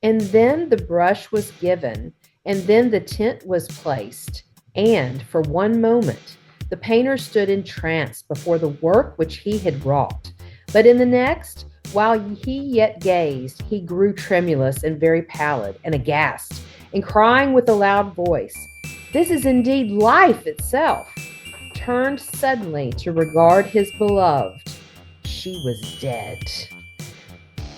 And then the brush was given, and then the tint was placed, and for one moment the painter stood entranced before the work which he had wrought. But in the next, while he yet gazed, he grew tremulous and very pallid and aghast, and crying with a loud voice, "This is indeed life itself!" turned suddenly to regard his beloved. She was dead.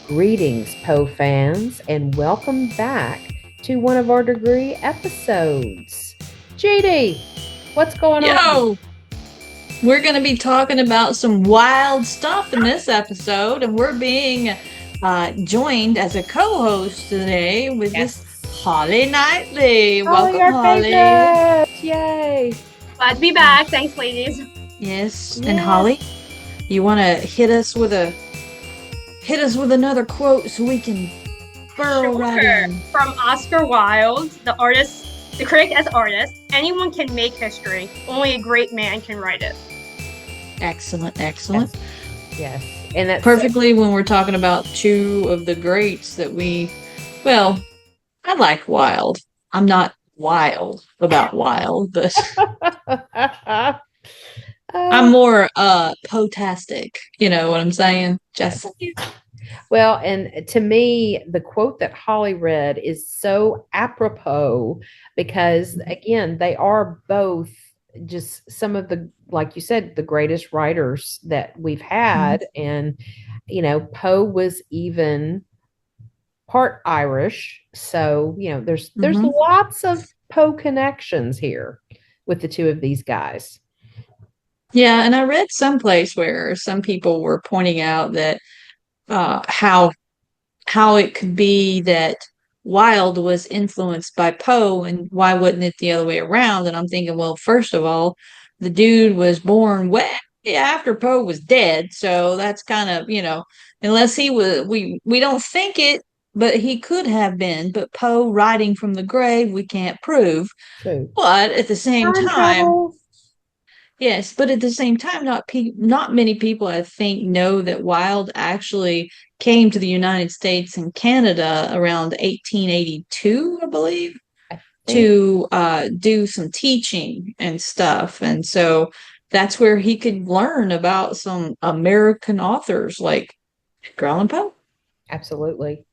Greetings, Poe fans, and welcome back to one of our degree episodes. Jeanie, what's going on? Yo, we're going to be talking about some wild stuff in this episode, and we're being joined as a co-host today with Miss Holly Knightley. Holly, Welcome, Holly. Favorite. Yay! Glad to be back. Thanks, ladies. Yes, and Holly, you want to hit us with another quote so we can burrow right in. From Oscar Wilde, the critic as artist, anyone can make history. Only a great man can write it. Excellent. Yes. And that's perfectly when we're talking about two of the greats that I like Wilde. I'm not wild about Wilde, but I'm more poetastic. You know what I'm saying? Just well, and to me, the quote that Holly read is so apropos because, again, they are both just some of the, like you said, the greatest writers that we've had. And, Poe was even part Irish. So, there's lots of Poe connections here with the two of these guys. Yeah, and I read someplace where some people were pointing out that how it could be that Wilde was influenced by Poe, and why wasn't it the other way around? And I'm thinking, well, first of all, the dude was born way after Poe was dead, so that's kind of, unless he was, we don't think it, but he could have been. But Poe writing from the grave, we can't prove. True. But at the same time. Yes, but at the same time, not many people, I think, know that Wilde actually came to the United States and Canada around 1882, I believe, to do some teaching and stuff. And so that's where he could learn about some American authors like Edgar Allan Poe. Absolutely.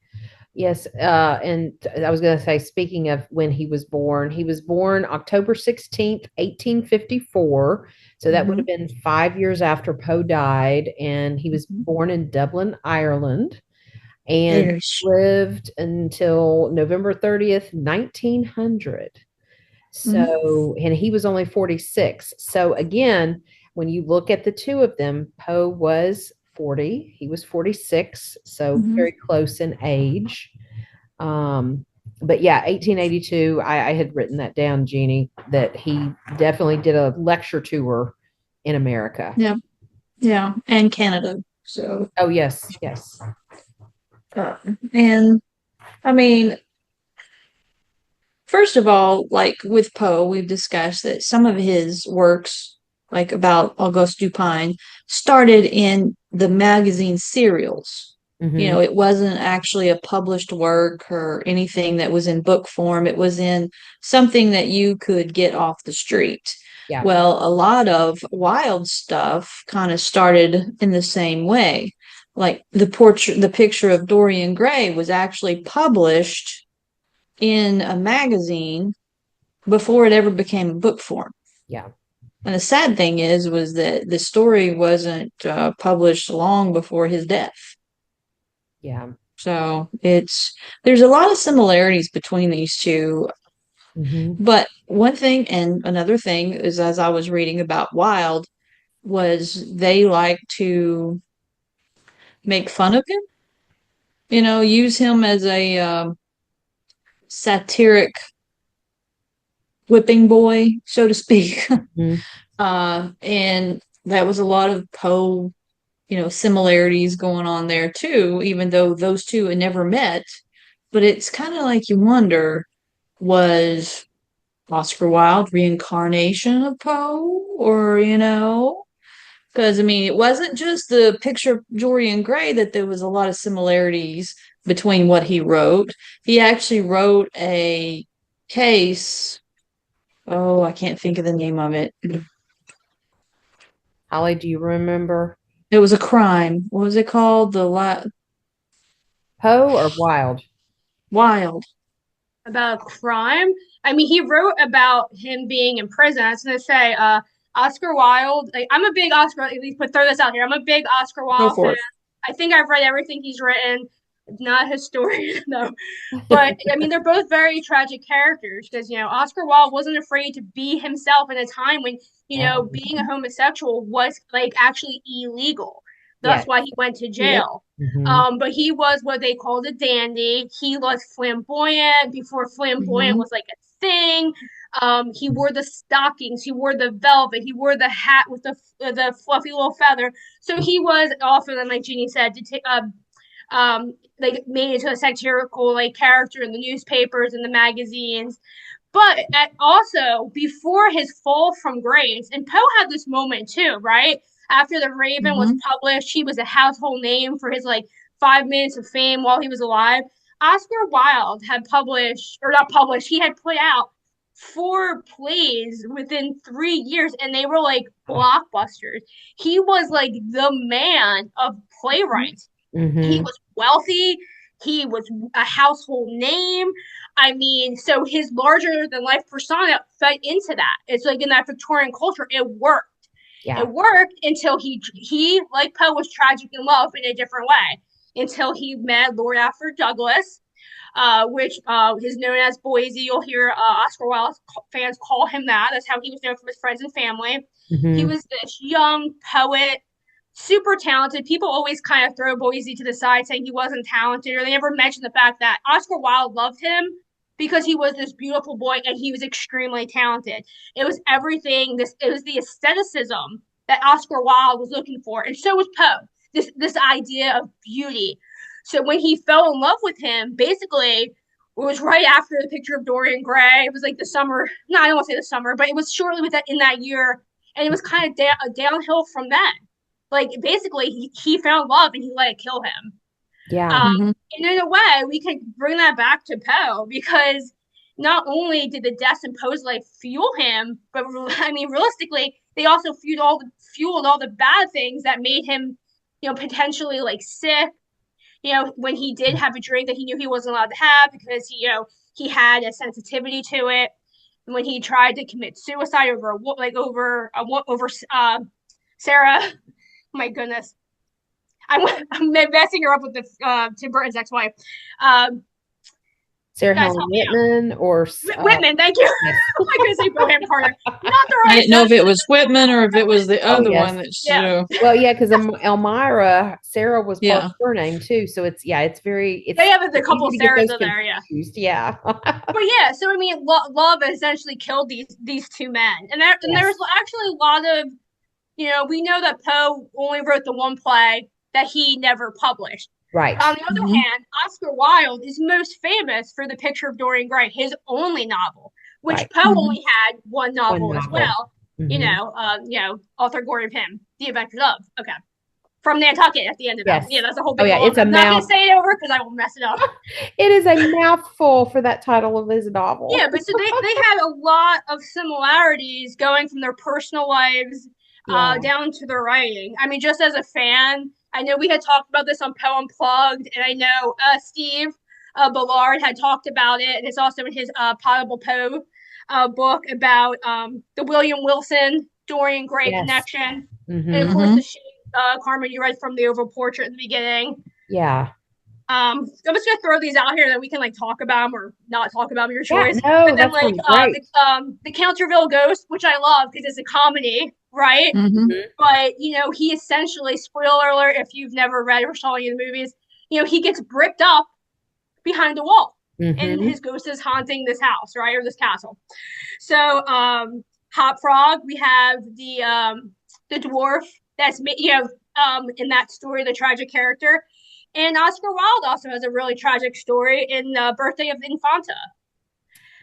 Yes, and I was going to say, speaking of when he was born October 16th, 1854. So that would have been 5 years after Poe died, and he was born in Dublin, Ireland, and lived until November 30th, 1900. So, and he was only 46. So again, when you look at the two of them, Poe was 40, he was 46, so very close in age. But yeah, 1882, I had written that down, Jeanie, that he definitely did a lecture tour in America. Yeah, and Canada. So yes. And I mean, first of all, like with Poe, we've discussed that some of his works, like about Auguste Dupin, started in the magazine serials. It wasn't actually a published work or anything that was in book form. It was in something that you could get off the street. Yeah. Well, a lot of Wilde stuff kind of started in the same way. Like the picture of Dorian Gray was actually published in a magazine before it ever became a book form. Yeah. And the sad thing was that the story wasn't published long before his death. Yeah. So there's a lot of similarities between these two. But one thing and another thing is, as I was reading about Wilde, was they like to make fun of him, use him as a satiric whipping boy, so to speak. And that was a lot of Poe, similarities going on there too, even though those two had never met. But it's kind of like you wonder, was Oscar Wilde reincarnation of Poe? Or, because, it wasn't just the picture of Dorian Gray that there was a lot of similarities between what he wrote. He actually wrote a case. Oh, I can't think of the name of it. Holly, do you remember? It was a crime. What was it called? Poe or Wilde? Wild. About a crime. I mean, he wrote about him being in prison. I was gonna say, Oscar Wilde. Like, I'm a big Oscar. At least, put throw this out here. I'm a big Oscar Go Wilde for fan. it. I think I've read everything he's written. Not a historian, though. But I mean, they're both very tragic characters because Oscar Wilde wasn't afraid to be himself in a time when being a homosexual was like actually illegal. That's Yes. why he went to Yep. jail. Mm-hmm. But he was what they called a dandy. He was flamboyant before flamboyant Mhm. was like a thing. He wore the stockings, he wore the velvet, he wore the hat with the fluffy little feather. So he was often, like Jeannie said, like made into a satirical like character in the newspapers and the magazines. But also before his fall from grace, and Poe had this moment too, right? After The Raven was Mhm. published, he was a household name for his like 5 minutes of fame while he was alive. Oscar Wilde had published, or not published, he had put out 4 plays within 3 years, and they were like blockbusters. He was like the man of playwrights. He Mm-hmm. was wealthy. He was a household name. I mean, so his larger than life persona fed into that. It's like in that Victorian culture, it worked. Yeah. It worked until he like Poe was tragic in love in a different way. Until he met Lord Alfred Douglas, which is known as Boise. You'll hear Oscar Wilde fans call him that. That's how he was known from his friends and family. He Mm-hmm. was this young poet, super talented. People always kind of throw Boise to the side, saying he wasn't talented, or they never mention the fact that Oscar Wilde loved him because he was this beautiful boy and he was extremely talented. It was everything. It was the aestheticism that Oscar Wilde was looking for, and so was Poe. This idea of beauty. So when he fell in love with him, basically it was right after the picture of Dorian Gray. It was like the summer. No, I don't want to say the summer, but it was shortly with that in that year, and it was kind of downhill from then. Like basically, he found love and he let it kill him. Yeah. Um, Mhm. and in a way, we can bring that back to Poe because not only did the deaths in Poe's life fuel him, but I mean, realistically, they also fueled all the bad things that made him, potentially like sick. When he did have a drink that he knew he wasn't allowed to have because he had a sensitivity to it. When he tried to commit suicide over Sarah, my goodness, I'm messing her up with Tim Burton's ex-wife. Um, Sarah guys, Helen help me out. Whitman or Whitman, thank you. yes. I'm going to say Bohem Carter. Not the I right didn't know if it sentence. was Whitman or if it was the Oh other yes. one that Yeah. Well, yeah, because Elmira, Sarah was part Yeah. of her name too. So it's They have a it's couple easy to get Sarahs those in there, yeah. confused. Yeah. But yeah, so I mean, love essentially killed these two men, and there's Yes. actually a lot of we know that Poe only wrote the one play that he never published. Right. On the other Mhm. hand, Oscar Wilde is most famous for The Picture of Dorian Gray, his only novel, which Right. Poe Mhm. only had one One novel as novel. well. Mhm. Author Gordon Pym, The Adventures of. Okay. From Nantucket at the end of it. Yes. Yeah, that's a whole Oh big yeah, long. it's a I'm not gonna mouth. say it over because I will mess it up. It is a mouthful for that title of his novel. Yeah, but so they had a lot of similarities going from their personal lives Yeah. down to their writing. I mean, just as a fan, I know we had talked about this on Poe Unplugged, and I know Steve Ballard had talked about it, and it's also in his Potable Poe book about the William Wilson Dorian Gray Yes. connection. And of Mm-hmm. course, the Mhm. shape, Carmen, you read from the Oval Portrait at the beginning. Yeah. I'm just gonna throw these out here that we can like talk about them or not talk about them, your Yeah. choice. No, And then that like sounds great. the Counterville Ghost, which I love because it's a comedy, right? Mhm. Mhm. But he essentially, spoiler alert, if you've never read or saw any of the movies, he gets bricked up behind a wall, and Mhm. his ghost is haunting this house, right, or this castle. So Hop Frog, we have the dwarf that's in that story, the tragic character. And Oscar Wilde also has a really tragic story in Birthday of Infanta.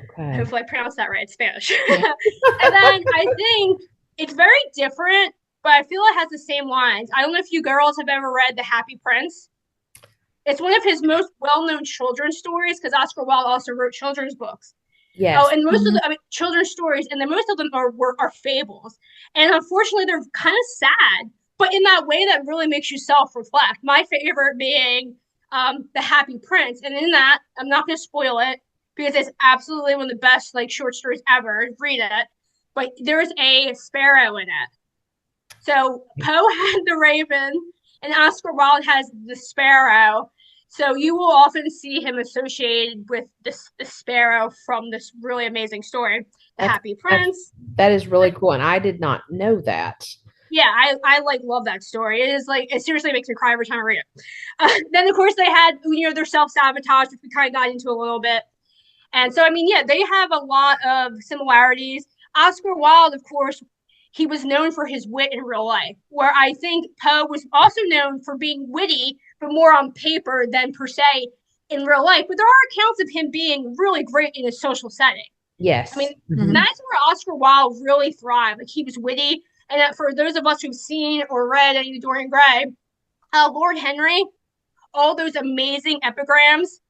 Okay. Hopefully I pronounced that right. It's Spanish. Yeah. And then I think it's very different, but I feel it has the same lines. I don't know if you girls have ever read The Happy Prince. It's one of his most well-known children's stories because Oscar Wilde also wrote children's books. Yes. Oh, and most of the children's stories, and then most of them are fables. And unfortunately, they're kind of sad, but in that way that really makes you self-reflect. My favorite being The Happy Prince. And in that, I'm not going to spoil it because it's absolutely one of the best like short stories ever. Read it. But there's a sparrow in it. So Poe had the raven, and Oscar Wilde has the sparrow. So you will often see him associated with the sparrow from this really amazing story, The Happy Prince. That is really cool, and I did not know that. Yeah, I like love that story. It is like it seriously makes me cry every time I read it. Then of course they had their self-sabotage, which we kind of got into a little bit. And so I mean, yeah, they have a lot of similarities. Oscar Wilde, of course, he was known for his wit in real life, where I think Poe was also known for being witty, but more on paper than per se in real life. But there are accounts of him being really great in a social setting. Yes. I mean, that's where Oscar Wilde really thrived. Like, he was witty. And for those of us who've seen or read any of Dorian Gray, Lord Henry, all those amazing epigrams,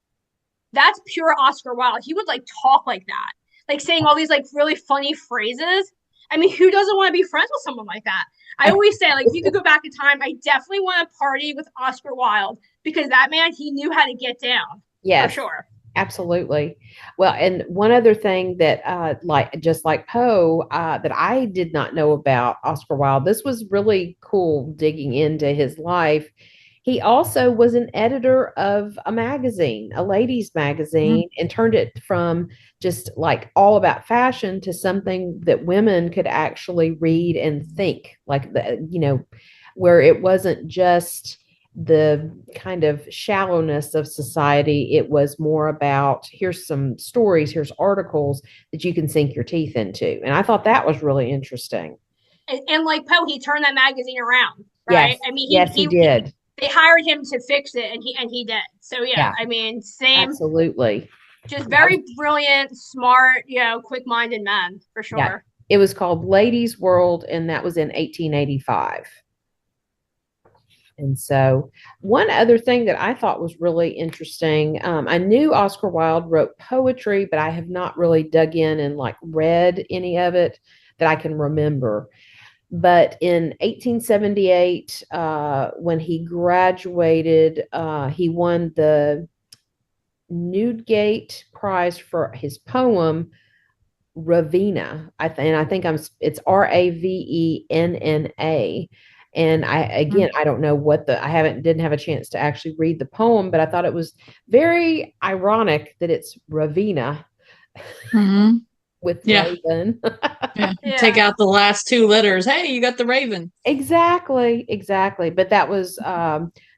that's pure Oscar Wilde. He would like talk like that, like saying all these like really funny phrases. I mean, who doesn't want to be friends with someone like that? I always say, like, if you could go back in time, I definitely want to party with Oscar Wilde because that man, he knew how to get down. Yes, for sure. Absolutely. Well, and one other thing that, just like Poe, that I did not know about Oscar Wilde, this was really cool digging into his life. He also was an editor of a magazine, a ladies' magazine, and turned it from just like all about fashion to something that women could actually read and think, like where it wasn't just the kind of shallowness of society. It was more about here's some stories, here's articles that you can sink your teeth into. And I thought that was really interesting. And like Poe, he turned that magazine around, right? Yes. I mean, he did. They hired him to fix it, and he did. So yeah. I mean, same. Absolutely. Just very brilliant, smart, quick-minded man for sure. Yeah. It was called Ladies' World, and that was in 1885. And so one other thing that I thought was really interesting, I knew Oscar Wilde wrote poetry, but I have not really dug in and like read any of it that I can remember. But in 1878, when he graduated, he won the Newgate Prize for his poem Ravenna. I think it's Ravenna. And I don't know didn't have a chance to actually read the poem, but I thought it was very ironic that it's Ravenna with Raven. Yeah. Take out the last two letters. Hey, you got the Raven. Exactly. But that was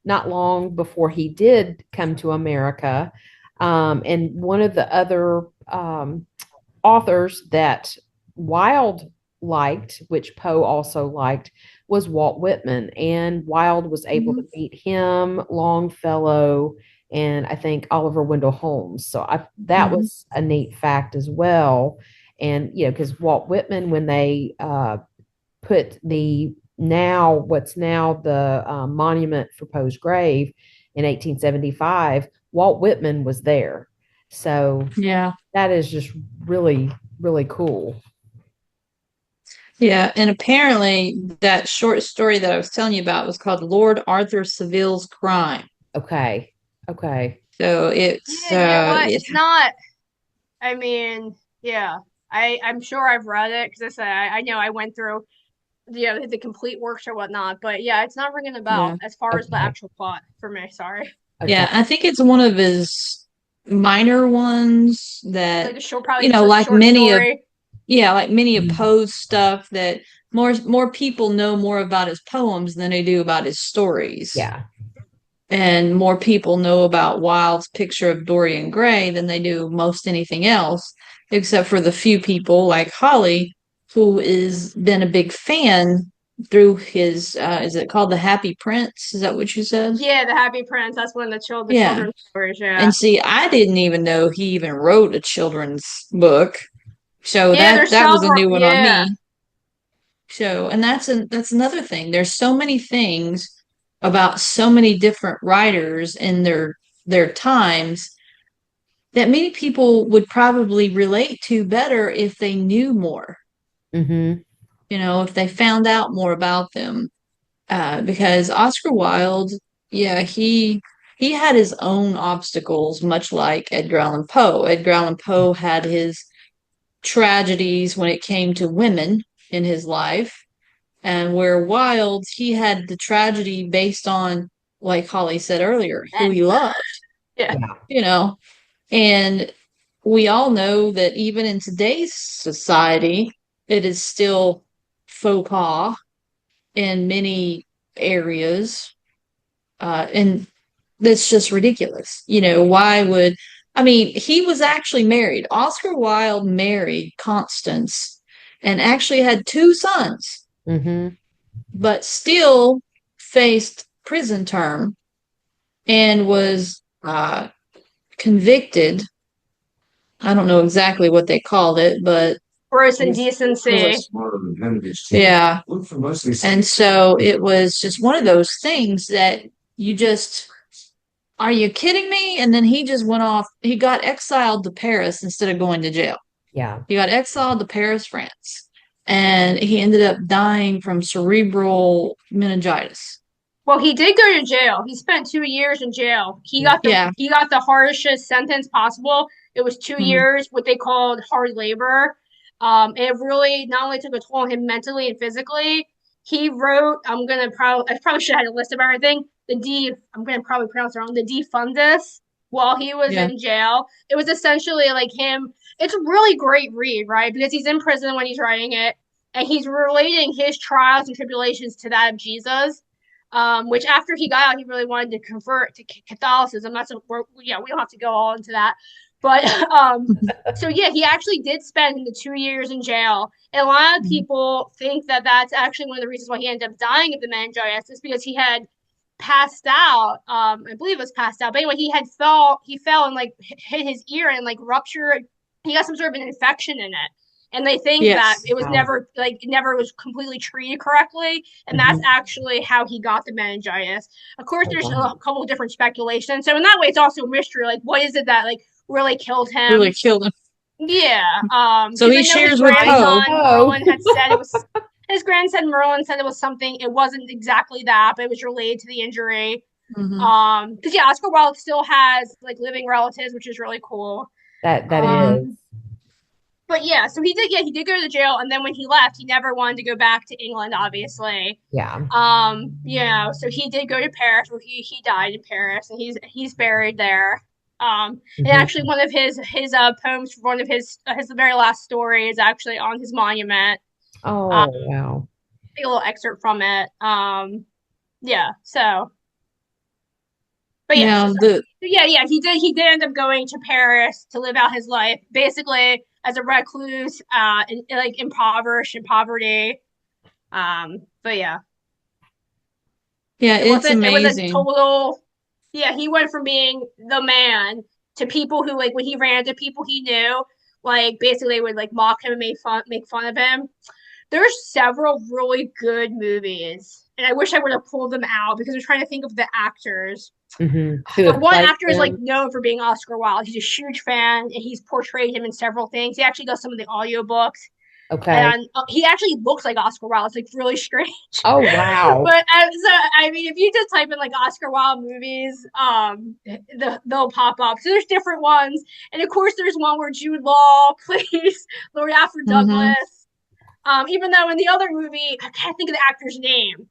not long before he did come to America. And one of the other authors that Wilde liked, which Poe also liked, was Walt Whitman. And Wilde was able to meet him, Longfellow, and I think Oliver Wendell Holmes. So that was a neat fact as well. And, because Walt Whitman, when they put what's now the monument for Poe's grave in 1875, Walt Whitman was there. So that is just really, really cool. Yeah, and apparently that short story that I was telling you about was called Lord Arthur Saville's Crime. Okay. So it's it's not. I mean, I'm sure I've read it because I know I went through the complete works or whatnot, but it's not ringing a bell as far as the actual plot for me. Sorry. Okay. Yeah, I think it's one of his minor ones that like many story. Like many of Poe's stuff that more people know more about his poems than they do about his stories. Yeah. And more people know about Wilde's picture of Dorian Gray than they do most anything else, except for the few people like Holly, who has been a big fan through his, is it called The Happy Prince? Is that what you said? Yeah, The Happy Prince. That's one of the children's stories, And see, I didn't even know he even wrote a children's book. So that was a new one on me. So, and that's another thing. There's so many things about so many different writers in their times that many people would probably relate to better if they knew more. Mm-hmm. If they found out more about them. Because Oscar Wilde, yeah, he had his own obstacles, much like Edgar Allan Poe. Edgar Allan Poe had his tragedies when it came to women in his life, and where Wilde, he had the tragedy based on, like Holly said earlier, who he loved. Yeah. And we all know that even in today's society, it is still faux pas in many areas. And that's just ridiculous. Why would, I mean, he was actually married. Oscar Wilde married Constance and actually had 2 sons, but still faced prison term and was convicted. I don't know exactly what they called it, but gross indecency. Yeah. And so it was just one of those things that you just, are you kidding me? And then he just went off. He got exiled to Paris instead of going to jail. Yeah. He got exiled to Paris, France. And he ended up dying from cerebral meningitis. Well, he did go to jail. He spent 2 years in jail. He got the harshest sentence possible. It was 2 years, what they called hard labor. It really not only took a toll on him mentally and physically. He wrote, I probably should have had a list of everything. I'm gonna probably pronounce it wrong. The De Fundis while he was in jail. It was essentially like him. It's a really great read, right? Because he's in prison when he's writing it, and he's relating his trials and tribulations to that of Jesus. Which after he got out, he really wanted to convert to Catholicism. We don't have to go all into that. But so yeah, he actually did spend the 2 years in jail. And a lot of people think that that's actually one of the reasons why he ended up dying of the meningitis, because he had passed out. I believe it was passed out. But anyway, he fell and like hit his ear and like ruptured. He got some sort of an infection in it. And they think that it was never was completely treated correctly. And that's actually how he got the meningitis. Of course, there's a couple of different speculations. So in that way, it's also a mystery. Like, what is it that like really killed him? Yeah. So he shares with Poe. Merlin had said it was his grandson Merlin said it was something. It wasn't exactly that, but it was related to the injury. Because Oscar Wilde still has like living relatives, which is really cool. That is. But yeah, so he did go to jail, and then when he left, he never wanted to go back to England, obviously. Yeah. So he did go to Paris, where he died in Paris, and he's buried there. And actually one of his poems for one of his very last story is actually on his monument. Oh, wow. Take a little excerpt from it. So but he did end up going to Paris to live out his life, basically as a recluse, like impoverished in poverty. But yeah. Yeah, it's amazing. It was a total. Yeah, he went from being the man to people who, like, when he ran into people he knew, like, basically would like mock him and make fun of him. There's several really good movies, and I wish I would have pulled them out because I'm trying to think of the actors. The one actor is like known for being Oscar Wilde. He's a huge fan, and he's portrayed him in several things. He actually does some of the audiobooks. Okay. And he actually looks like Oscar Wilde. It's like really strange. Oh, wow. But I mean, if you just type in like Oscar Wilde movies, they'll pop up. So there's different ones, and of course there's one where Jude Law plays Lord Alfred Douglas. Even though in the other movie, I can't think of the actor's name.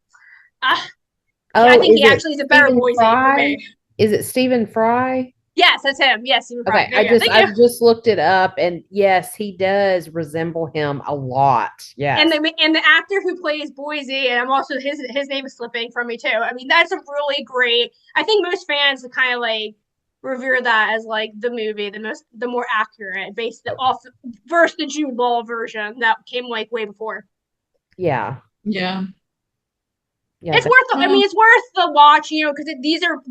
I think he actually is a better voice for me. Is it Stephen Fry? Yes, that's him. Yes, Stephen Fry. Okay, I just looked it up, and yes, he does resemble him a lot. Yeah, and the actor who plays Boise, and I'm also his name is slipping from me too. I mean, that's a really great. I think most fans kind of like revere that as like the movie, the more accurate, based off versus the Jude Law version that came like way before. Yeah. Yeah, it's worth. I mean, it's worth the watch, because these are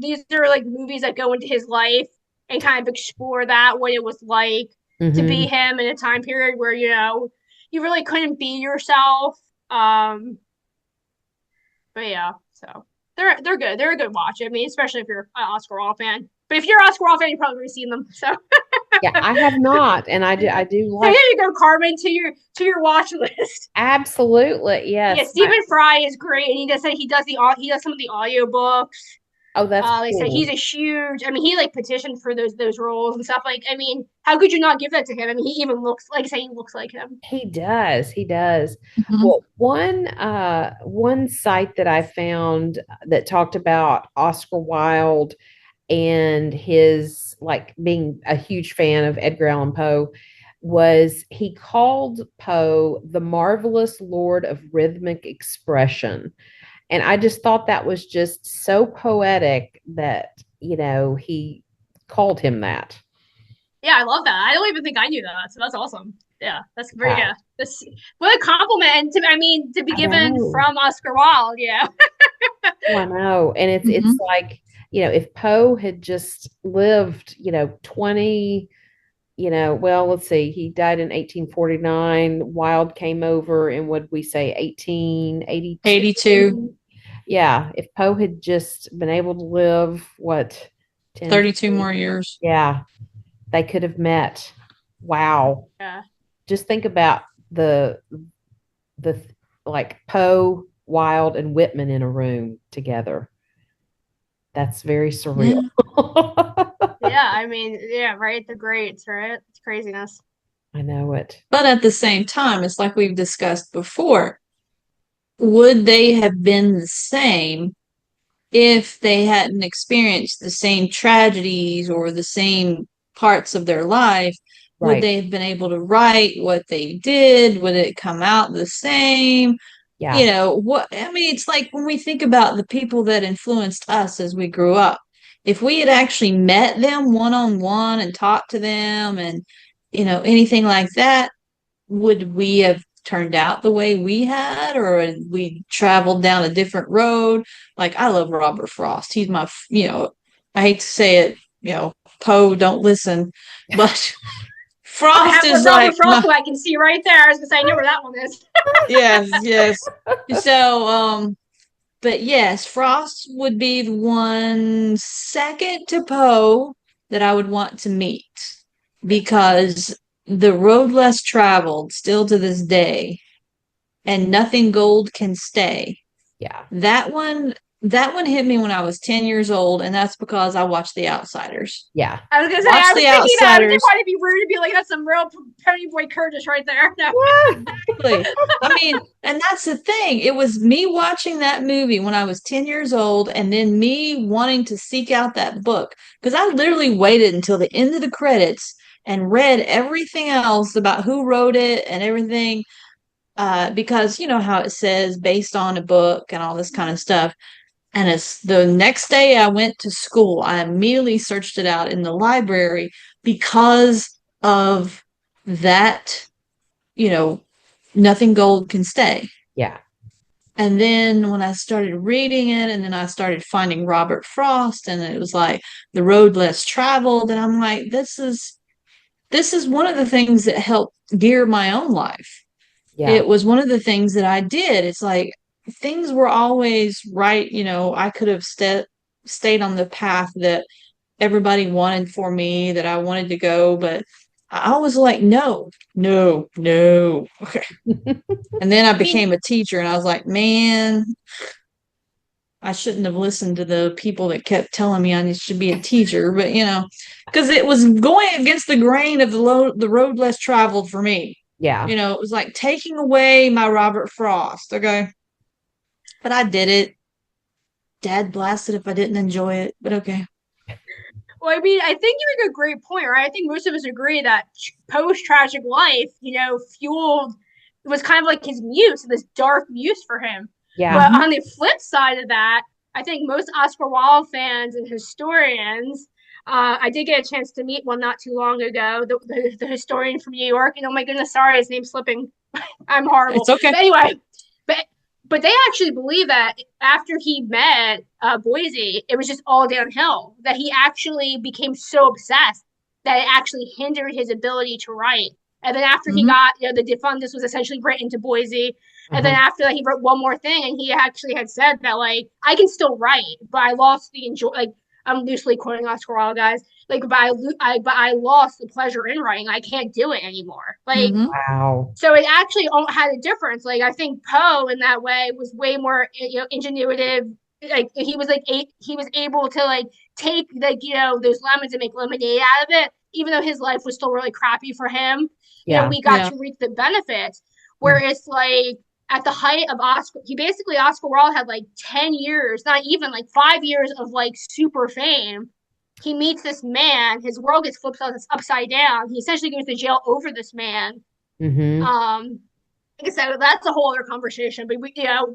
like movies that go into his life and kind of explore what it was like to be him in a time period where you really couldn't be yourself. But yeah, so they're good. They're a good watch. I mean, especially if you're an Oscar Wilde fan. But if you're an Oscar Wilde fan, you've probably already seen them. So Yeah, I have not, and I do so like. here you go, Carmen, to your watch list. Absolutely, Yeah, yes. Stephen Fry is great, and he does some of the audiobooks. Oh, that's Like I said, he's cool. a huge. I mean, he like petitioned for those roles and stuff. Like, I mean, how could you not give that to him? I mean, he even looks like I say he looks like him. He does. He does. Mhm. Well, one site that I found that talked about Oscar Wilde and his like being a huge fan of Edgar Allan Poe was he called Poe the marvelous lord of rhythmic expression. And I just thought that was just so poetic that, he called him that. Yeah, I love that. I don't even think I knew that, so that's awesome. Yeah, that's very Yeah, yeah. That's what a compliment, and I mean, to be I given know. from Oscar Wilde. Yeah, Oh, I know. And it's Mhm. like, if Poe had just lived, 20, well, let's see, he died in 1849. Wilde came over in what we say 82, 1882. Yeah, if Poe had just been able to live, what, 10, 32 more 20, years. yeah, they could have met. Wow. yeah, Just think about the the like Poe, Wilde, and Whitman in a room together. That's very surreal. Yeah. yeah. I mean, yeah, right. The greats, right? It's craziness. I know it. But at the same time, it's like we've discussed before. Would they have been the same if they hadn't experienced the same tragedies or the same parts of their life? Would Right. they have been able to write what they did? Would it come out the same? Yeah. What I mean, it's like when we think about the people that influenced us as we grew up, if we had actually met them one on one and talked to them and, anything like that, would we have turned out the way we had, or had we traveled down a different road? Like, I love Robert Frost. He's my, I hate to say it, Poe, don't listen, but I Frost have a is Robert like Frost my, who I can see right there. I was gonna say I know where that one is. yes, yes. So, but yes, Frost would be the one second to Poe that I would want to meet because the road less traveled still to this day and nothing gold can stay. Yeah. That one hit me when I was 10 years old, and that's because I watched The Outsiders. Yeah. I was gonna say Watch I was The thinking that. I didn't Outsiders. want to be rude and be like, that's some real Pony Boy Curtis right there. No. Exactly. I mean, and that's the thing. It was me watching that movie when I was 10 years old, and then me wanting to seek out that book because I literally waited until the end of the credits and read everything else about who wrote it and everything. Because you know how it says based on a book and all this kind of stuff. And as the next day I went to school, I immediately searched it out in the library because of that, you know, nothing gold can stay. Yeah. And then when I started reading it, and then I started finding Robert Frost, and it was like the road less traveled, and I'm like, this is one of the things that helped gear my own life. Yeah. It was one of the things that I did. It's like things were always right. I could have stayed on the path that everybody wanted for me, that I wanted to go, but I was like, no, no, no. Okay. And then I I mean, became a teacher, and I was like, man, I shouldn't have listened to the people that kept telling me I should be a teacher, but because it was going against the grain of the road less traveled for me. Yeah. It was like taking away my Robert Frost. Okay. But I did it. Dad blasted if I didn't enjoy it, but okay. well, I mean, I think you make a great point, right? I think most of us agree that post tragic life, fueled was kind of like his muse, this dark muse for him. Yeah. But Mhm. on the flip side of that, I think most Oscar Wilde fans and historians, I did get a chance to meet one not too long ago, the historian from New York. And oh my goodness, sorry, his name's slipping. I'm horrible. It's okay. But anyway, but but they actually believe that after he met Boise, it was just all downhill. That he actually became so obsessed that it actually hindered his ability to write. And then after he got, the defundus was essentially written to Boise. And then after that, he wrote one more thing, and he actually had said that, like, I can still write, but I lost the enjoy. Like, I'm loosely quoting Oscar Wilde, guys. Like, but I lost the pleasure in writing. I can't do it anymore. Like, wow. So it actually had a difference. Like, I think Poe in that way was way more, ingenuitive. Like, he was able to, like, take, like, those lemons and make lemonade out of it, even though his life was still really crappy for him. We got to reap the benefits. Whereas, like, at the height of Oscar Wilde had like 10 years, not even, like 5 years of, like, super fame. He meets this man, his world gets flipped upside down. He essentially goes to jail over this man. Like I said, that's a whole other conversation. But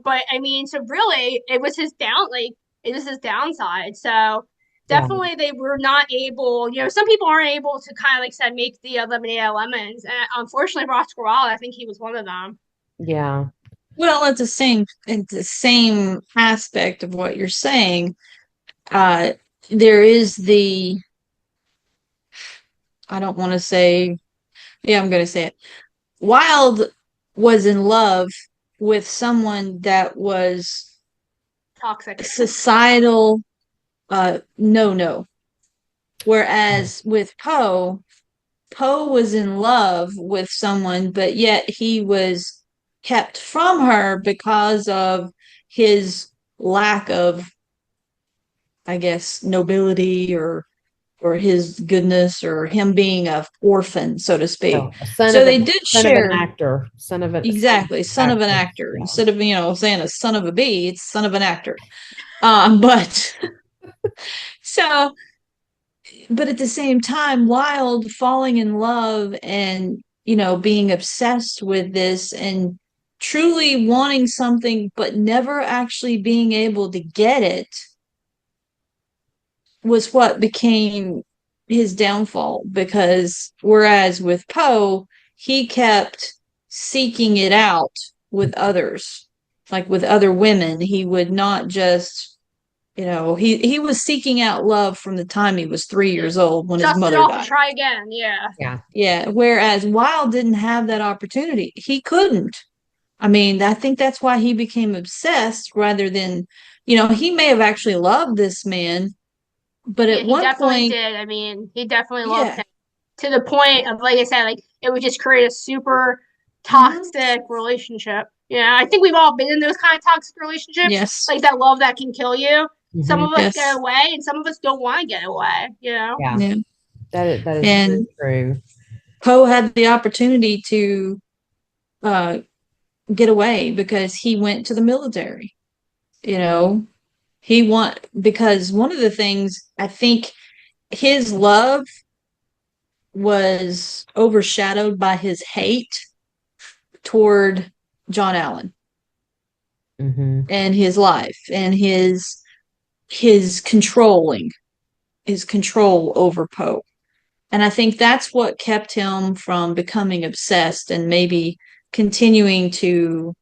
but I mean, so really, it was his downside. So definitely, they were not able. Some people aren't able to kind of, like I said, make the lemonade out of lemons. And unfortunately for Oscar Wilde, I think he was one of them. Yeah. Well, it's the same aspect of what you're saying. There is I don't want to say, I'm going to say it. Wilde was in love with someone that was toxic, societal, no. Whereas with Poe was in love with someone, but yet he was kept from her because of his lack of, I guess, nobility or his goodness, or him being an orphan, so to speak. So they did share. Son of an actor. Son of an actor. Yeah. Instead of saying a son of a bee, it's son of an actor. But but at the same time, Wilde falling in love and being obsessed with this and truly wanting something, but never actually being able to get it, was what became his downfall. Because whereas with Poe, he kept seeking it out with others, like with other women. He would not just, he was seeking out love from the time he was 3 years old when his mother died. Try again, yeah. Whereas Wilde didn't have that opportunity. He couldn't. I mean, I think that's why he became obsessed rather than, he may have actually loved this man. But at one point, did. I mean, he definitely loved him to the point of, like I said, like, it would just create a super toxic relationship. I think we've all been in those kind of toxic relationships. Yes. Like that love that can kill you. Some of us get away, and some of us don't want to get away. Yeah. That is very true. Poe had the opportunity to get away because he went to the military. Because one of the things, I think his love was overshadowed by his hate toward John Allan and his life and his control over Poe. And I think that's what kept him from becoming obsessed and maybe continuing to,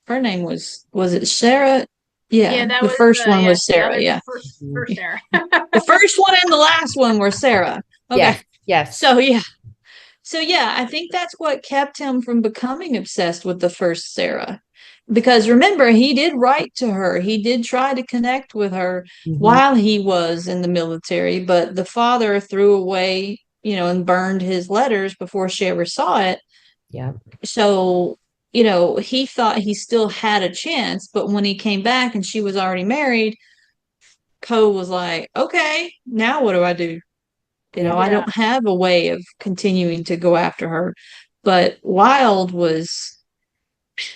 her name was it Sarah? Yeah, the first one was Sarah. Yeah, first Sarah. The first one and the last one were Sarah. Okay. Yes. So I think that's what kept him from becoming obsessed with the first Sarah. Because remember, he did write to her. He did try to connect with her while he was in the military, but the father threw away, and burned his letters before she ever saw it. Yeah. So he thought he still had a chance, but when he came back and she was already married, Poe was like, okay, now what do I do? I don't have a way of continuing to go after her. But Wilde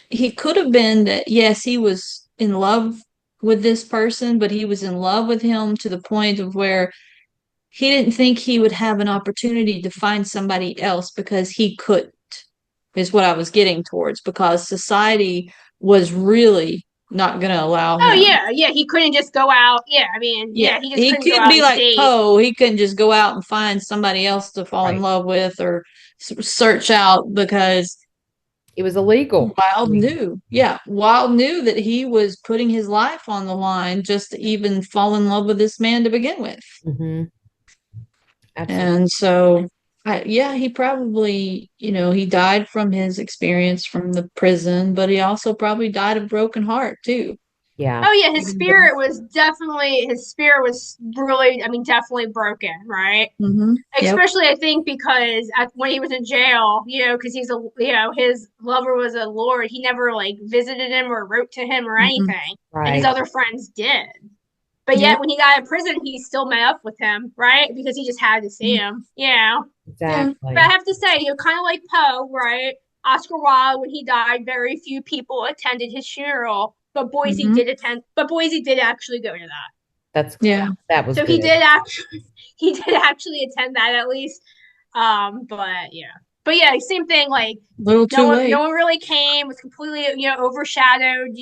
he could have been that, yes, he was in love with this person, but he was in love with him to the point of where he didn't think he would have an opportunity to find somebody else because he couldn't. Is what I was getting towards, because society was really not going to allow him. Oh yeah, he couldn't just go out. Yeah, I mean, he couldn't be like Poe. He couldn't just go out and find somebody else to fall in love with or search out, because it was illegal. Wilde knew that he was putting his life on the line just to even fall in love with this man to begin with. Absolutely. And so Yeah, he probably, he died from his experience from the prison, but he also probably died of broken heart too. Yeah. Oh yeah, Even though, his spirit was really, I mean, definitely broken, right? yep. Especially I think because when he was in jail, because his lover was a lord, he never like visited him or wrote to him or Hmm. anything, and his Right. other friends did. But yet Yep. when he got in prison, he still met up with him, right? Because he just had to see him, Yeah. But I Exactly. have to say, kind of like Poe, right? Oscar Wilde, when he died, very few people attended his funeral, but Boise Hmm. did attend. But Boise did actually go to that. That's Yeah. that was So good. he did actually attend that at least. But yeah, same thing. Like A little too no late. one really came. Was completely overshadowed.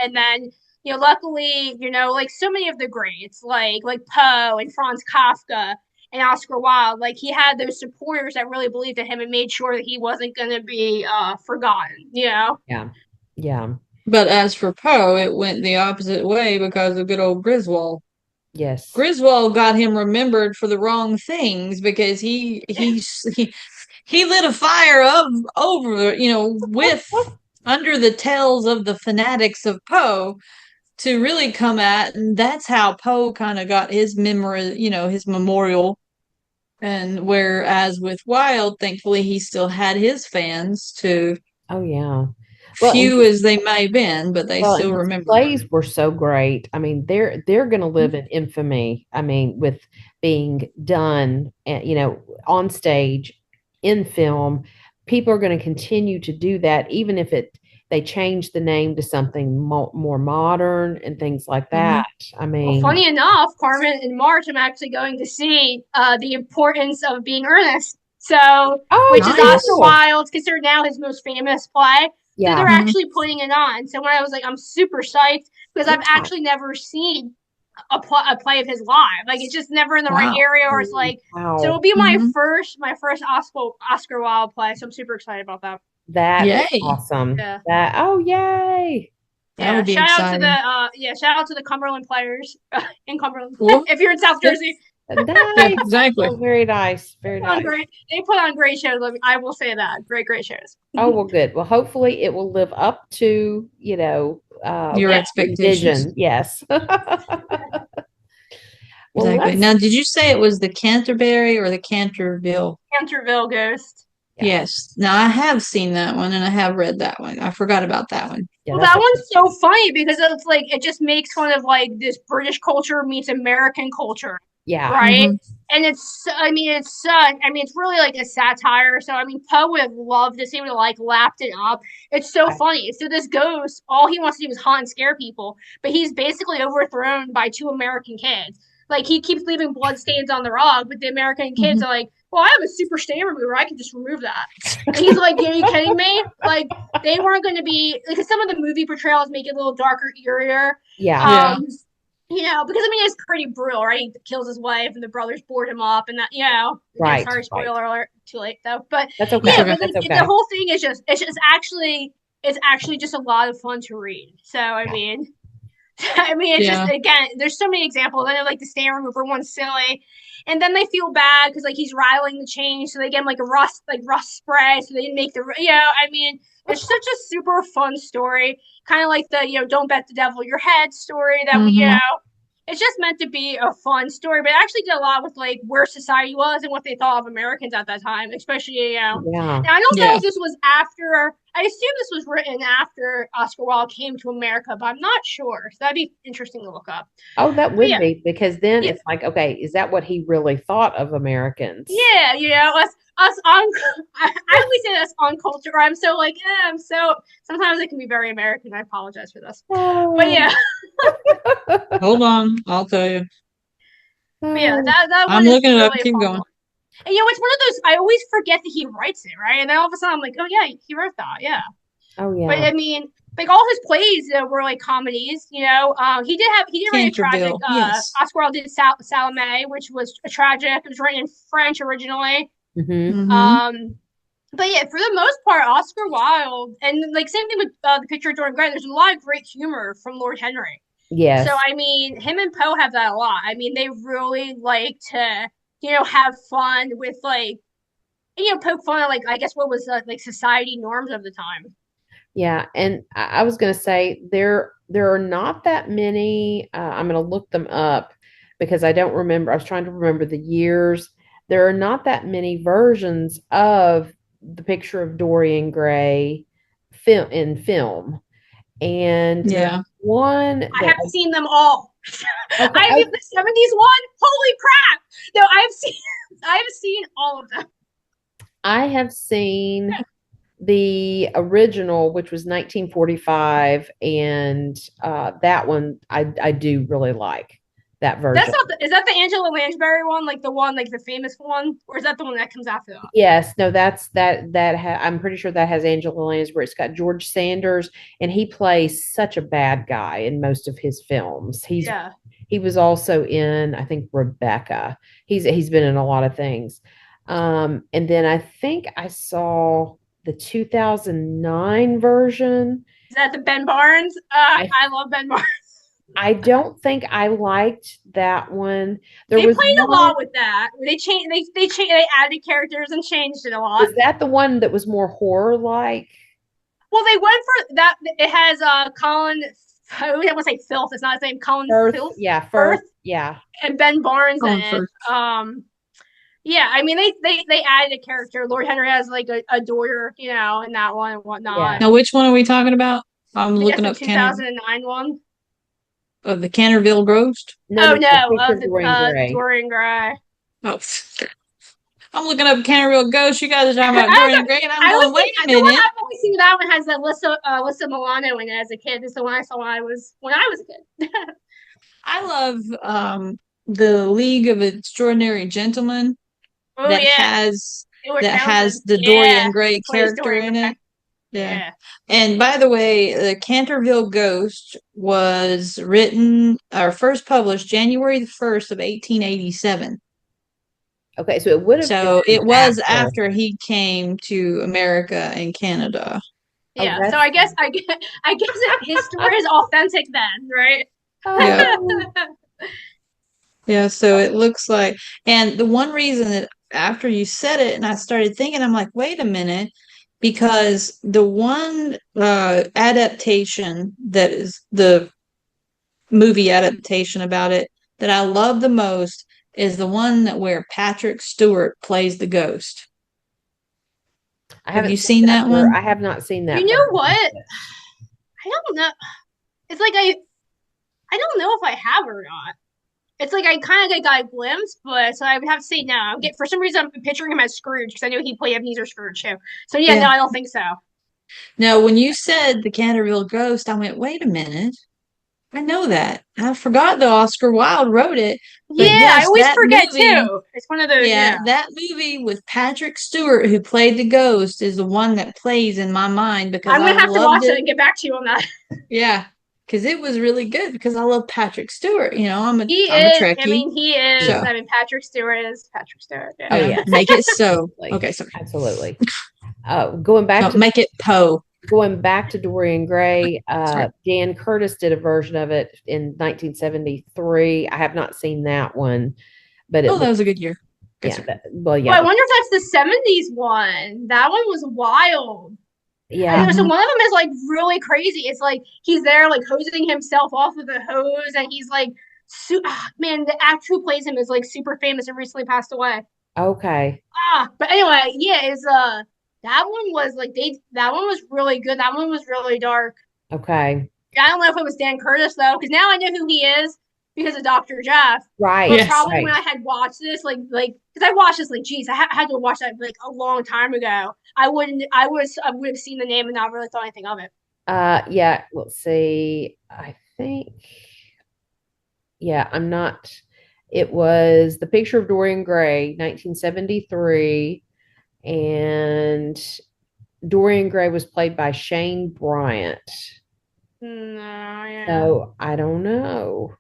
And then luckily like so many of the greats like Poe and Franz Kafka and Oscar Wilde, like he had those supporters that really believed in him and made sure that he wasn't going to be forgotten. Yeah. Yeah. But as for Poe, it went the opposite way because of good old Griswold. Yes. Griswold got him remembered for the wrong things because he lit a fire of over, with under the tails of the fanatics of Poe to really come at, and that's how Poe kind of got his memory, his memorial. And whereas with Wilde, thankfully he still had his fans, to Oh yeah. Well, and few as they may have been, but they Well, still and his remembered him. plays were so great. I mean, they're going to live in infamy. I mean, with being done, on stage, in film, people are going to continue to do that, even if they change the name to something more modern and things like Mm-hmm. that. I Well, mean, funny enough, Carmen, in March, I'm actually going to see The Importance of Being Earnest. So, oh, which is Oscar Nice. cool. Wilde's considered now his most famous play. So they're Yeah, Mm-hmm. actually putting it on. So when I was like, I'm super psyched because I've yeah. actually never seen a play of his live. Like it's just never in the right Wow. area, or it's Oh, like. So it'll wow. be Mm-hmm. my first Oscar Wilde play. So I'm super excited about that. That is Yay. awesome. Yeah. Oh, yay. That Yeah, would be exciting. shout out to the Cumberland players in Cumberland Well, if you're in South yep. Jersey. Yep, Nice. exactly. Oh, very nice. Very nice. They put on great shows. I will say that. Great shows. Oh, well, good. Well, hopefully it will live up to, Your Yeah. expectations. envision. Yes. Well, Exactly. let's, Now, did you say it was the Canterbury or the Canterville? Canterville Ghost. yeah, Yes. Now, I have seen that one and I have read that one. I forgot about that one. yeah, Well, that's that a, one's so funny because it's like it just makes fun of like this British culture meets American culture, yeah, right? Mm-hmm. And it's really like a satire. So I mean, Poe would have loved this. He would have like lapped it up. It's so right. funny. So this ghost, all he wants to do is haunt and scare people, but he's basically overthrown by two American kids. Like he keeps leaving blood stains on the rug, but the American kids Mm-hmm. are like, "Well, I have a super stain remover. I can just remove that." And he's like, "Are you kidding me?" Like they weren't going to be because some of the movie portrayals make it a little darker, eerier. Yeah, Yeah. Um, because I mean it's pretty brutal, right? He kills his wife and the brothers board him up, and that again, right, sorry, right. spoiler alert, too late though. But That's That's yeah, okay. okay. but That's the okay. whole thing is just it's actually just a lot of fun to read. So I Yeah, mean, I mean, it's just Yeah. again, there's so many examples. I know like the stain remover one's silly, and then they feel bad because like he's riling the change, so they get him like a rust spray, so they didn't make the I mean, it's such a super fun story, kind of like the don't bet the devil your head story that we Mm-hmm. it's just meant to be a fun story, but it actually did a lot with like where society was and what they thought of Americans at that time, especially yeah. Now I don't know Yeah. if this was after. I assume this was written after Oscar Wilde came to America, but I'm not sure. So that'd be interesting to look up. Oh, that But would be because then yeah, it's like, okay, is that what he really thought of Americans? yeah, us on. I always say that's on culture. I'm so like, I'm so. Sometimes it can be very American. I apologize for this, but Oh, yeah, Hold on. I'll tell you. but yeah, oh, that I'm one is looking it up. really a Keep fun going. one. And it's one of those I always forget that he writes it, right? And then all of a sudden I'm like, oh yeah, he wrote that, yeah. oh, But yeah. I mean, like all his plays were like comedies. He did write a tragic. Canterville. Yes. Oscar Wilde did Salome, which was a tragic. It was written in French originally. Hmm. Mm-hmm. Um, but yeah, for the most part, Oscar Wilde and like same thing with the Picture of Dorian Gray. There's a lot of great humor from Lord Henry. So Yes. I mean, him and Poe have that a lot. I mean, they really like to have fun with like poke fun at like I guess what was like society norms of the time. Yeah, and I was going to say there are not that many. I'm going to look them up because I don't remember. I was trying to remember the years. There are not that many versions of the picture of Dorian Gray film, and there's Yeah. one I that have seen them all. okay, I mean the 70s one. Holy crap! No, I have seen all of them. I have seen the original, which was 1945, and that one I do really like that That's version. not is that the Angela Lansbury one, like the one, like the famous one, or is that the one that comes after that? Yes, no, I'm pretty sure that has Angela Lansbury. It's got George Sanders, and he plays such a bad guy in most of his films. Yeah. He was also in, I think, Rebecca. He's been in a lot of things. And then I think I saw the 2009 version. Is that the Ben Barnes? I I love Ben Barnes. I don't think I liked that one. There They was played a one. lot with that. They changed. They added characters and changed it a lot. Was that the one that was more horror like? Well, they went for that. It has Colin. I want to say Filth. It's not his name. Colin Firth, Filth. yeah, Firth Firth, yeah. and Ben Barnes in Colin it. Firth. Yeah. I mean, they added a character. Lord Henry has like a daughter, in that one and whatnot. Yeah. Now, which one are we talking about? I'm I guess looking the up 2009 one. The Canterville Ghost. Oh No, no, Picture of of the Dorian Gray. Dorian Gray. Oh, I'm looking up Canterville Ghost. You guys are talking about Dorian Gray, and I'm I going, was wait a the one minute. I've only seen that one has that Alyssa Milano in it as a kid. It's the one I saw when I was a kid. I love the League of Extraordinary Gentlemen Oh that yeah, has Edward that has Townsend. the Yeah, Dorian Gray he plays character Dorian in Gray. it. Yeah. Yeah. And by the way, the Canterville Ghost was written or first published January the 1st of 1887. Okay, so it would have So been it was after. after he came to America and Canada. Oh, Yeah. So that's I guess his story is authentic then, right? Yeah. oh, Yeah, so it looks like, and the one reason that after you said it and I started thinking, I'm like, wait a minute, because the one adaptation that is the movie adaptation about it that I love the most is the one that where Patrick Stewart plays the ghost. I Have haven't you seen seen that that one? I have not seen You that know version. what? I don't know. It's like I don't know if I have or not. It's like I kind of like got a glimpse, but so I would have to say no. For some reason I'm picturing him as Scrooge because I know he played Ebenezer Scrooge too. So yeah, no, Yeah. I don't think so. Now, when you said the Canterville Ghost, I went, wait a minute. I know that. I forgot that Oscar Wilde wrote it. But Yeah, I yes, always that forget movie, too. It's one of those, yeah, that movie with Patrick Stewart, who played the ghost, is the one that plays in my mind because I'm I gonna have to loved watch it it. and get back to you on that. Yeah, because it was really good because I love Patrick Stewart. He I'm a is. I Trekkie. mean, he is. So, I mean, Patrick Stewart is Patrick Stewart. Oh Yeah. yeah, yes, make it so. absolutely. Okay, sorry. Absolutely. Going back No, to make it Poe. Dorian Gray, Sorry. Dan Curtis did a version of it in 1973. I have not seen that one, but it Oh, that looks was a good year. Good, yeah, sir. well, Oh, I yeah, wonder if that's the 70s one. That one was wild. I yeah. know. So Mhm. one of them is like really crazy. It's like he's there like hosing himself off with a hose, and he's like, man, the actor who plays him is like super famous and recently passed away. Okay, But anyway, yeah, is that one was like that one was really good. That one was really dark. okay, I don't know if it was Dan Curtis though, because now I know who he is because of Dr. Jeff. But right, Yes. probably when right. I had watched this, like because I watched this like, geez, had to watch that like a long time ago. I would have seen the name and not really thought anything of it. Yeah. Let's see. I think, yeah, I'm not. It was The Picture of Dorian Gray, 1973, and Dorian Gray was played by Shane Bryant. No, yeah. So I don't know.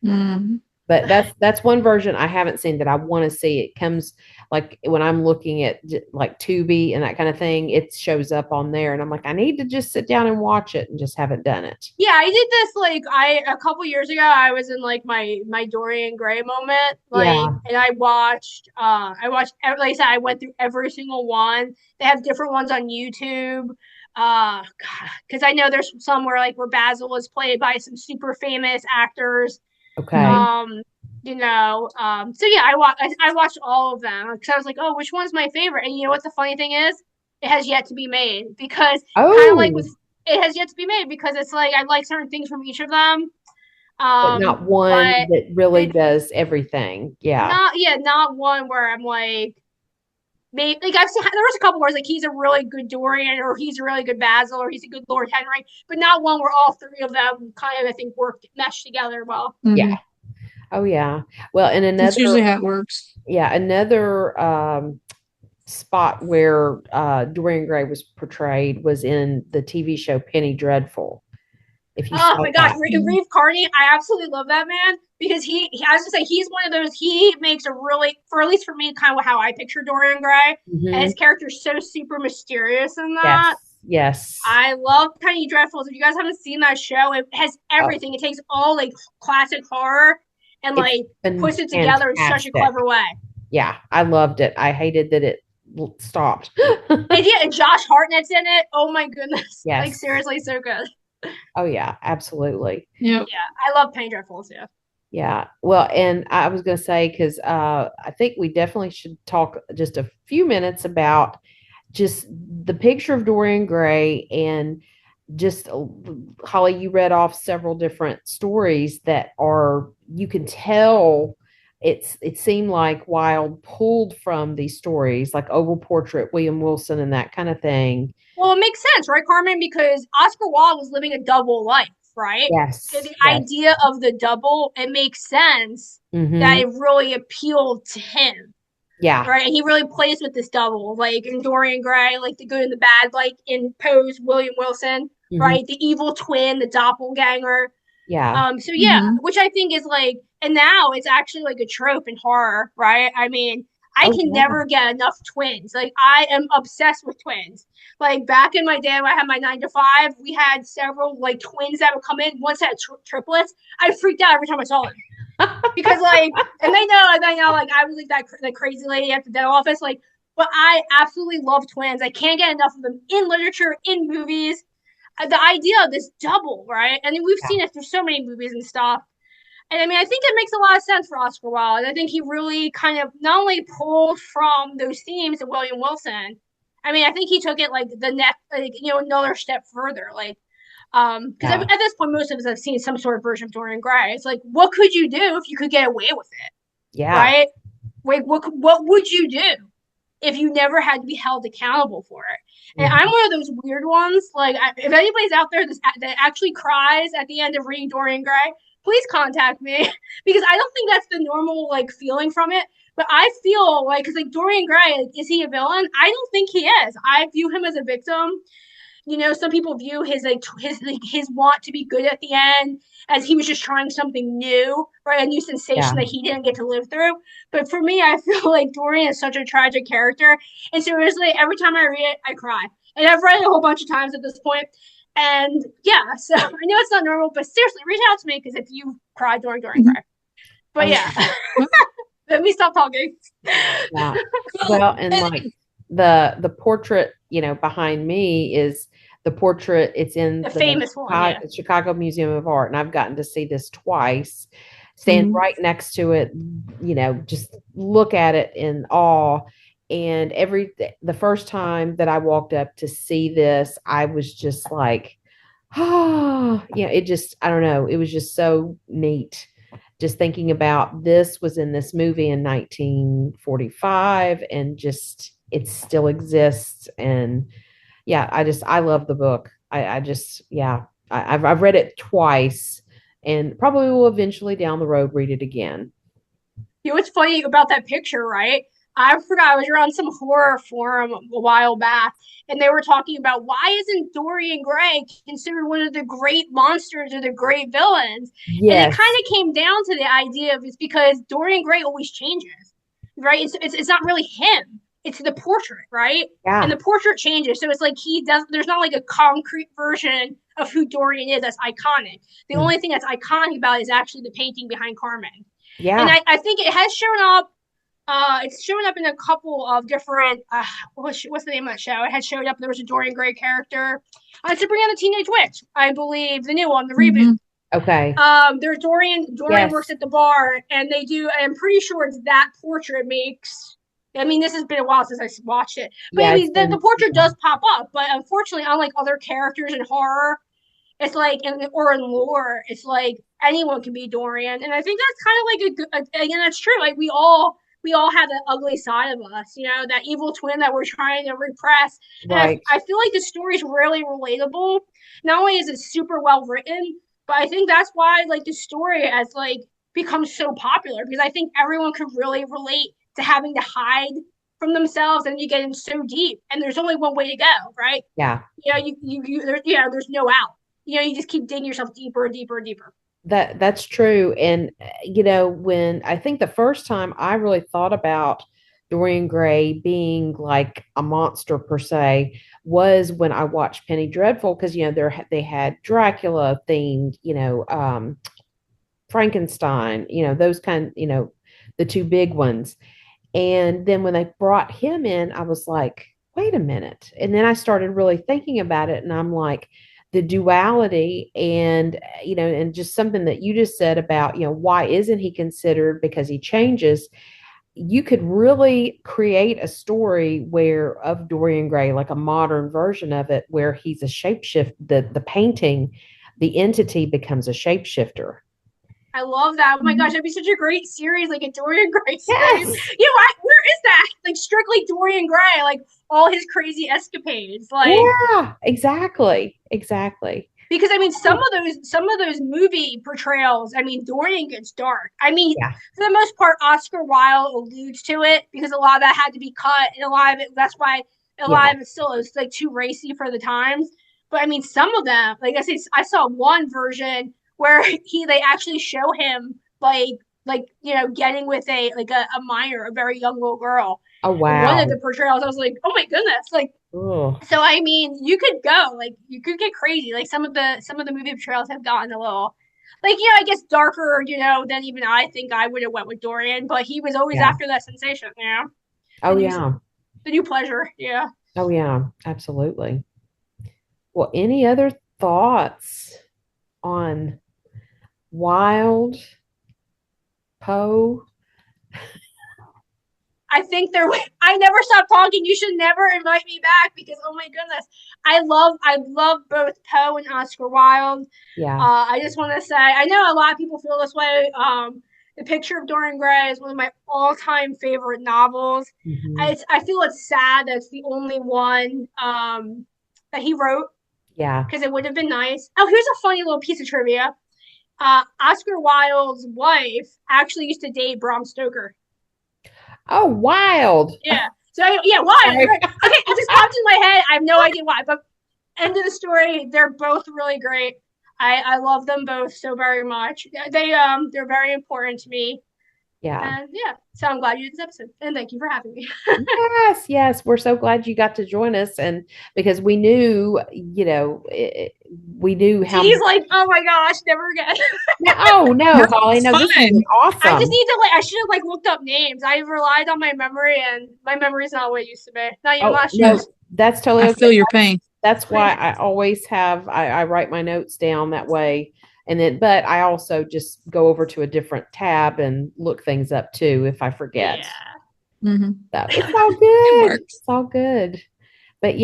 Mhm. But that's one version I haven't seen that I want to see. It comes like when I'm looking at like Tubi and that kind of thing, it shows up on there, and I'm like, I need to just sit down and watch it, and just haven't done it. Yeah, I did this like I a couple years ago. I was in like my Dorian Gray moment, like, Yeah. and I watched like I said, I went through every single one. They have different ones on YouTube. Because I know there's somewhere like where Basil was played by some super famous actors. Okay. Mhm. Um, so yeah, I watched all of them because I was like, oh, which one's my favorite? And you know what the funny thing is? It has yet to be made because kind of like Oh, with it has yet to be made because it's like I like certain things from each of them. but not one But that really it does everything. Yeah. not one where I'm like maybe like I've seen there was a couple where it's like he's a really good Dorian or he's a really good Basil or he's a good Lord Henry, but not one where all three of them kind of I think work meshed together well. Yeah. Mhm. Oh yeah. Well, and That's another, usually how it works. yeah, another spot where Dorian Gray was portrayed was in the TV show Penny Dreadful. If you Oh saw my gosh, that. Reeve Carney, I absolutely love that man because I was to say he's one of those. He makes a really, for at least for me, kind of how I picture Dorian Gray, and his Hmm. character's so super mysterious in Yes. that. Yes. I love Penny Dreadfuls. If you guys haven't seen that show, it has Oh, everything. It takes all like classic horror and it's like been puts it together in such a fantastic. clever way. Yeah, I loved it. I hated that it stopped. And yeah, and Josh Hartnett's in it. Oh my goodness, like Yes. seriously, so good. Oh yeah, absolutely. Yep. Yeah, I love Penny Dreadfuls. Yeah. Yeah. Well, and I was going to say, because I think we definitely should talk just a few minutes about just the picture of Dorian Gray and just Holly, you read off several different stories that are, you can tell it seemed like Wilde pulled from these stories like Oval Portrait, William Wilson, and that kind of thing. Well, it makes sense, right, Carmen? Because Oscar Wilde was living a double life, right? So Yes. the Yes. idea of the double, it makes sense that Hmm. it really appealed to him, Yeah. right? And he really plays with this double, like in Dorian Gray, like the good and the bad, like in Poe's William Wilson, Hmm. right? The evil twin, the doppelganger. Yeah. So yeah, Hmm. which I think is like, and now it's actually like a trope in horror, right? I mean, I Oh can yeah. never get enough twins. Like I am obsessed with twins. Like back in my day when I had my 9 to 5, we had several like twins that would come in. Once had triplets. I freaked out every time I saw them because like, and they know, like I was like that crazy lady at the dental office, like. But I absolutely love twins. I can't get enough of them in literature, in movies. The idea of this double, right? And we've Yeah. seen it through so many movies and stuff. And I mean, I think it makes a lot of sense for Oscar Wilde. I think he really kind of not only pulled from those themes of William Wilson. I mean, I think he took it like the next, like another step further. Like, because at Yeah. this point, most of us have seen some sort of version of Dorian Gray. It's like, what could you do if you could get away with it, Yeah. right? Like, what would you do if you never had to be held accountable for it? And I'm Mhm. one of those weird ones. Like, if anybody's out there that actually cries at the end of reading Dorian Gray, please contact me because I don't think that's the normal like feeling from it. But I feel like, because like Dorian Gray, like, is he a villain? I don't think he is. I view him as a victim. Some people view his want to be good at the end as he was just trying something new, right? A new sensation Yeah. that he didn't get to live through. But for me, I feel like Dorian is such a tragic character, and seriously, every time I read it, I cry. And I've read it a whole bunch of times at this point. And yeah, so I know it's not normal, but seriously, reach out to me because if you cried during Mhm. Cry. But Oh yeah, let me stop talking. yeah. Well, Well, and like the portrait, behind me is the portrait. It's in The the famous one, yeah. Chicago Museum of Art, and I've gotten to see this twice. Stand mhm. right next to it, just look at it in awe. And the first time that I walked up to see this, I was just like, oh, yeah, it just, I don't know, it was just so neat. Just thinking about this was in this movie in 1945 and just it still exists. And yeah, I love the book. I just, yeah, I've read it twice and probably will eventually down the road read it again. What's funny about that picture, right? I forgot, I was around some horror forum a while back, and they were talking about why isn't Dorian Gray considered one of the great monsters or the great villains? And it Yes. kind of came down to the idea of it's because Dorian Gray always changes, right? It's not really him. It's the portrait, right? Yeah. And the portrait changes. So it's like there's not like a concrete version of who Dorian is that's iconic. The only thing that's iconic about it is actually the painting behind Carmen. Yeah. And I think it has shown up. It's shown up in a couple of different. What's the name of that show? It had showed up. There was a Dorian Gray character. Sabrina the Teenage Witch, I believe, the new one, the reboot. Okay. There's Dorian works at the bar, and they do. I'm pretty sure it's that portrait makes. I mean, this has been a while since I watched it, but I mean, the portrait does pop up. But unfortunately, unlike other characters in horror, it's like or in lore, it's like anyone can be Dorian, and I think that's kind of like again, that's true. Like we all have that ugly side of us, that evil twin that we're trying to repress. Right. And I feel like the story's really relatable. Not only is it super well written, but I think that's why like the story has like become so popular, because I think everyone could really relate to having to hide from themselves, and you get in so deep, and there's only one way to go, right? Yeah. There's no out. You just keep digging yourself deeper and deeper and deeper. That's true. And when I think the first time I really thought about Dorian Gray being like a monster per se was when I watched Penny Dreadful, because they had Dracula themed, Frankenstein, those kind, the two big ones. And then when they brought him in, I was like, wait a minute. And then I started really thinking about it, and I'm like, the duality and just something that you just said about, why isn't he considered, because he changes. You could really create a story of Dorian Gray, like a modern version of it, where he's a shapeshift, the painting, the entity becomes a shapeshifter. I love that. Oh my gosh, that'd be such a great series, like a Dorian Gray series. Yes. Where is that? Like strictly Dorian Gray, like all his crazy escapades. Like yeah, exactly. Because I mean, some of those movie portrayals, I mean, Dorian gets dark. I mean, for the most part, Oscar Wilde alludes to it, because a lot of that had to be cut, and a lot of it, that's why a lot of it still is like too racy for the times. But I mean, some of them, like I saw one version where they actually show him like getting with a minor, a very young little girl. Oh wow! One of the portrayals, I was like, oh my goodness, like. Ugh. So I mean, you could get crazy. Like some of the movie portrayals have gotten a little, like I guess darker, than even I think I would have went with Dorian. But he was always after that sensation, Oh yeah. The new pleasure, yeah. Oh yeah, absolutely. Well, any other thoughts on Wilde, Poe? I think I never stop talking. You should never invite me back, because oh my goodness, I love both Poe and Oscar Wilde. Yeah. I just want to say, I know a lot of people feel this way. The Picture of Dorian Gray is one of my all-time favorite novels. Mm-hmm. I feel it's sad that it's the only one that he wrote. Yeah. Because it would have been nice. Oh, here's a funny little piece of trivia. Oscar Wilde's wife actually used to date Bram Stoker. Oh, Wilde. Yeah. So, Wilde. Okay, it just popped in my head. I have no idea why. But end of the story, they're both really great. I love them both so very much. They're very important to me. Yeah. And so I'm glad you did this episode. And thank you for having me. Yes. We're so glad you got to join us. And because we knew, we knew how. He's like, oh my gosh, never again. No, Holly, no, this is awesome. I just need to I should have looked up names. I relied on my memory, and my memory's not what it used to be. Not even last year. No, that's totally okay. I feel your pain. That's why I always have, I write my notes down that way. But I also just go over to a different tab and look things up too if I forget. Yeah. Mm-hmm. So it's all good. It's all good. But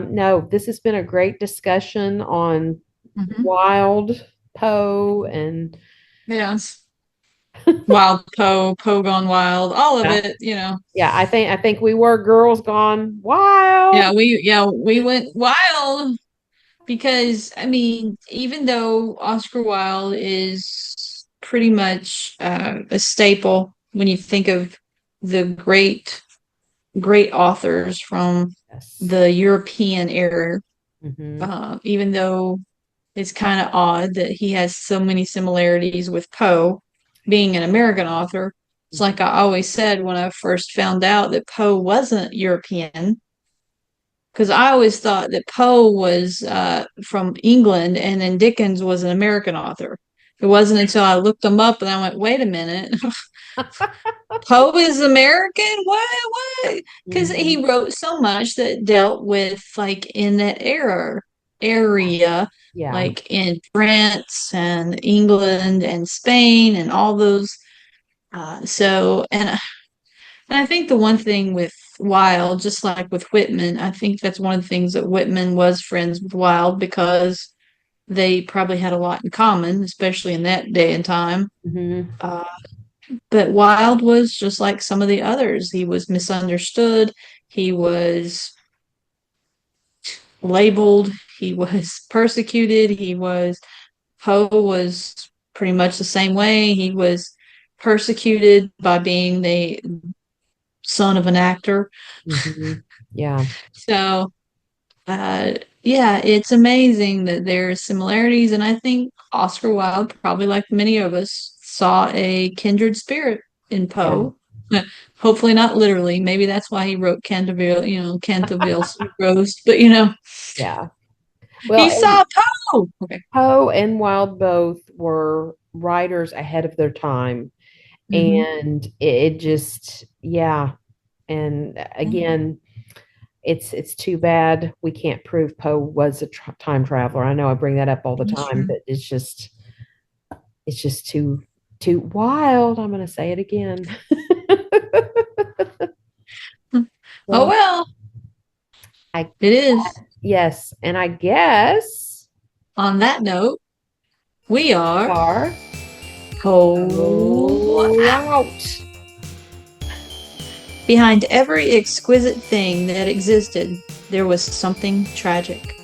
no, this has been a great discussion on Wilde, Poe, and Wild Poe, Poe gone wild, all of it, Yeah, I think we were girls gone wild. We went wild. Because, I mean, even though Oscar Wilde is pretty much a staple when you think of the great authors from the European era. Even though it's kind of odd that he has so many similarities with Poe being an American author. It's like I always said when I first found out that Poe wasn't European, because I always thought that Poe was from England and then Dickens was an American author. It wasn't until I looked them up and I went, wait a minute. Poe is American? What? Because he wrote so much that dealt with like in that area, like in France and England and Spain and all those. And I think the one thing with Wilde, just like with Whitman, I think that's one of the things that Whitman was friends with Wilde because they probably had a lot in common, especially in that day and time. But Wilde was just like some of the others. He was misunderstood. He was labeled. He was persecuted. Poe was pretty much the same way. He was persecuted by being the son of an actor. Yeah. So, yeah, it's amazing that there's similarities. And I think Oscar Wilde, probably like many of us, saw a kindred spirit in Poe. Yeah. Hopefully not literally. Maybe that's why he wrote Canterville's Roast. But yeah. Well, he saw Poe. Okay. Poe and Wilde both were writers ahead of their time, and it just And again, it's too bad we can't prove Poe was a time traveler. I know I bring that up all the time, but it's just too wild. I'm going to say it again. Well, it is. Yes, and I guess on that note, we are Poe out. Behind every exquisite thing that existed, there was something tragic.